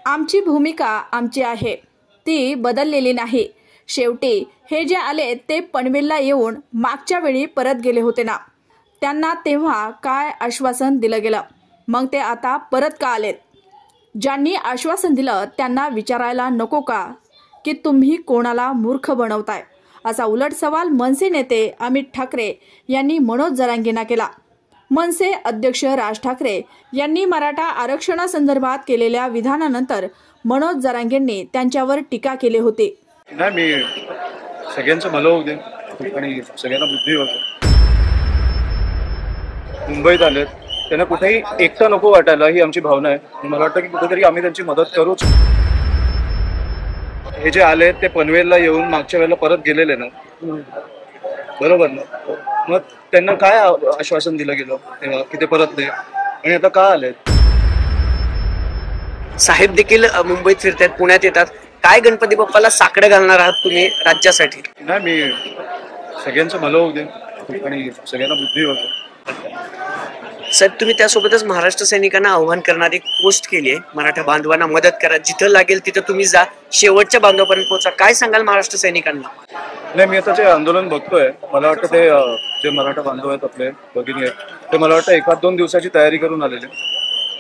आमची भूमिका आमची आहे, ती बदललेली नाही। शेवटी हे जे आले ते पनवेलला येऊन मागच्या वेळी परत गेले होते ना, त्यांना तेव्हा काय आश्वासन दिलं गेलं, मग ते आता परत का आलेत? ज्यांनी आश्वासन दिलं त्यांना विचारायला नको का की तुम्ही कोणाला मूर्ख बनवताय? असा उलट सवाल मनसे नेते अमित ठाकरे यांनी मनोज जरांगेंना केला। मनसे अध्यक्ष राज ठाकरे यांनी मराठा आरक्षणासंदर्भात केलेल्या विधानानंतर मनोज जरांगेंनी त्यांच्यावर टीका केली होती। नाही, मी सगळ्यांचं भलं होऊ दे आणि सगळ्यांना बुद्धी होते। मुंबईत आलेत, त्यांना कुठेही एकटं नको वाटायला ही आमची भावना आहे। मला वाटतं की कुठेतरी आम्ही त्यांची मदत करूच। हे जे आले ते पनवेलला येऊन मागच्या वेळेला परत गेलेले ना, बरोबर ना? मग त्यांना काय आश्वासन दिलं गेलं तेव्हा की ते परत नाही, आणि आता का आलेत? साहेब देखील मुंबईत फिरतात, पुण्यात येतात। काय गणपती बाप्पाला साकडं घालणार आहात तुम्ही राज्यासाठी? नाही, मी सगळ्यांचं भलं होऊ दे आणि सगळ्यांना बुद्धी होते। साहेब, तुम्ही त्यासोबतच महाराष्ट्र सैनिकांना आव्हान करणारी पोस्ट केली आहे, मराठा बांधवांना मदत करा, जिथं लागेल तिथं तुम्ही जा, शेवटच्या बांधवापर्यंत पोहोचा। काय सांगाल महाराष्ट्र सैनिकांना? नाही, मी आता जे आंदोलन बघतोय, मला वाटतं ते जे मराठा बांधव आहेत आपले भगिनी आहेत, ते मला वाटतं 1-2 दिवसाची तयारी करून आलेले।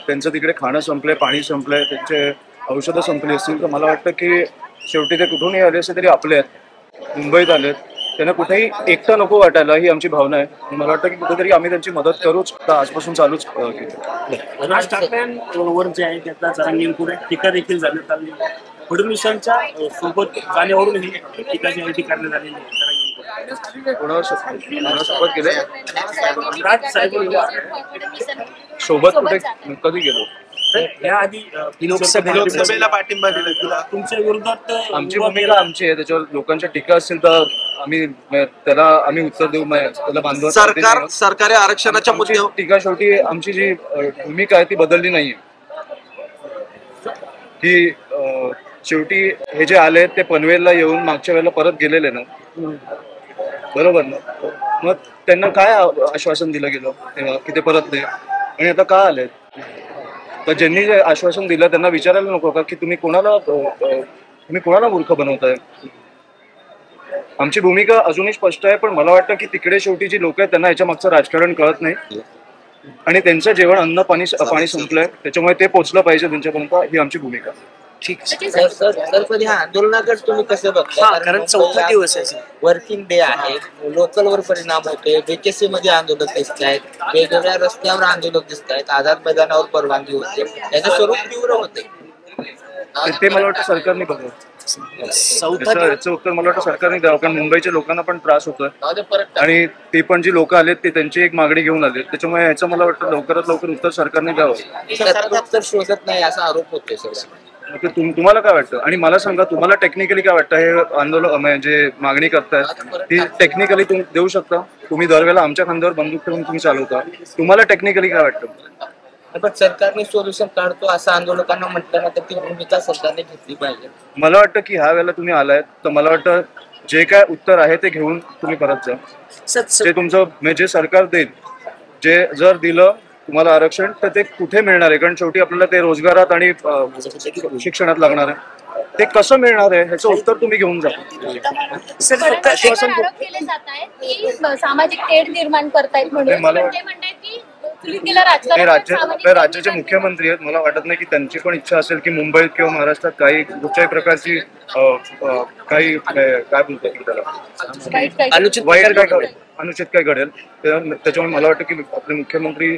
त्यांचं तिकडे खाणं संपलंय, पाणी संपलंय, त्यांचे औषधं संपली असतील, तर मला वाटतं की शेवटी ते कुठूनही आले असते तरी आपले आहेत, मुंबईत आलेत, त्यांना कुठेही एकटं नको वाटायला ही आमची भावना आहे। मला वाटतं की कुठेतरी आम्ही त्यांची मदत करूच, तर आजपासून चालूच केली। राज ठाकरेंवर जे आहे त्याचा जरांगेंपुढे टीका देखील झाली आली, फडणवीसांच्या सोबत जाण्यावरून ही टीकाची आयटी करण्यात आलेली आहे। कोणासोबत गेले? राज साहेब सोबत कुठे कधी गेलो? याआधी लोकसभेला पाठिंबा दिला तुमच्या विरोधात। आमची भूमिका आमची आहे, त्याच्यावर लोकांच्या टीका असतील तर आम्ही उत्तर देऊ। त्याला बांधव सरकारी आरक्षणाच्या मुद्द्यावर टीका, शेवटी आमची जी भूमिका आहे ती बदलली नाहीये। की शेवटी हे जे आले ते पनवेलला येऊन मागच्या वेळेला परत गेलेले ना, बरोबर ना? मग त्यांना काय आश्वासन दिलं गेलं तेव्हा की ते परत नाही, आणि आता का आलेत? तर ज्यांनी जे आश्वासन दिलं त्यांना विचारायला नको का की तुम्ही कोणाला मूर्ख बनवताय? आमची भूमिका अजूनही स्पष्ट आहे, पण मला वाटतं की तिकडे शेवटी जी लोक आहेत त्यांना याच्या मागचं राजकारण कळत नाही, आणि त्यांचं जेवण अन्न पाणी संपलंय, त्याच्यामुळे ते पोहोचलं पाहिजे त्यांच्यापर्यंत, ही आमची भूमिका। ठीक सर, पण ह्या आंदोलनाकडे तुम्ही कसं बघता? कारण 4था दिवस आहे, वर्किंग डे आहे, लोकलवर परिणाम होते, बीकेसी मध्ये आंदोलक दिसत आहेत, वेगवेगळ्या रस्त्यावर आंदोलक दिसत आहेत, आझाद मैदानावर परवानगी होते, याचं स्वरूप तीव्र होते। ते मला वाटतं सरकारने बघावं, याचं उत्तर मला वाटतं सरकारने द्यावं, कारण मुंबईच्या लोकांना पण त्रास होतोय, आणि ते पण जी लोक आलेत ते त्यांची एक मागणी घेऊन आले, त्याच्यामुळे याचं मला वाटतं लवकरात लवकर उत्तर सरकारने द्यावं। उत्तर शोधत नाही असा आरोप होतोय सर। तुम्हाला काय वाटतं? आणि मला सांगा, तुम्हाला टेक्निकली काय वाटतं? हे आंदोलन म्हणजे मागणी करतायत ती टेक्निकली तुम्ही देऊ शकता? तुम्ही दरवेळेला आमच्या खांद्यावर बंदूक ठेवून तुम्ही चालवता, तुम्हाला टेक्निकली काय वाटतं? पण सरकारने सोल्युशन काढतो असं आंदोलकांना म्हटलं तर ती भूमिका सरकारने घेतली पाहिजे। मला वाटतं की ह्या वेळेला तुम्ही आलायत तर मला वाटतं जे काय उत्तर आहे ते घेऊन तुम्ही परत जा। जे तुमचं म्हणजे सरकार देईल, जे जर दिलं तुम्हाला आरक्षण तर ते कुठे मिळणार आहे? कारण शेवटी आपल्याला ते रोजगारात आणि शिक्षणात लागणार आहे, ते कसं मिळणार आहे ह्याचं उत्तर तुम्ही घेऊन जा। सामाजिक तेढ निर्माण करतायत म्हणून राज्याचे मुख्यमंत्री आहेत, मला वाटत नाही की त्यांची पण इच्छा असेल की मुंबईत किंवा महाराष्ट्रात काही कुठच्याही प्रकारची काही काय बोलतात त्याला अनुचित काय घडेल, त्याच्यामुळे मला वाटतं की आपले मुख्यमंत्री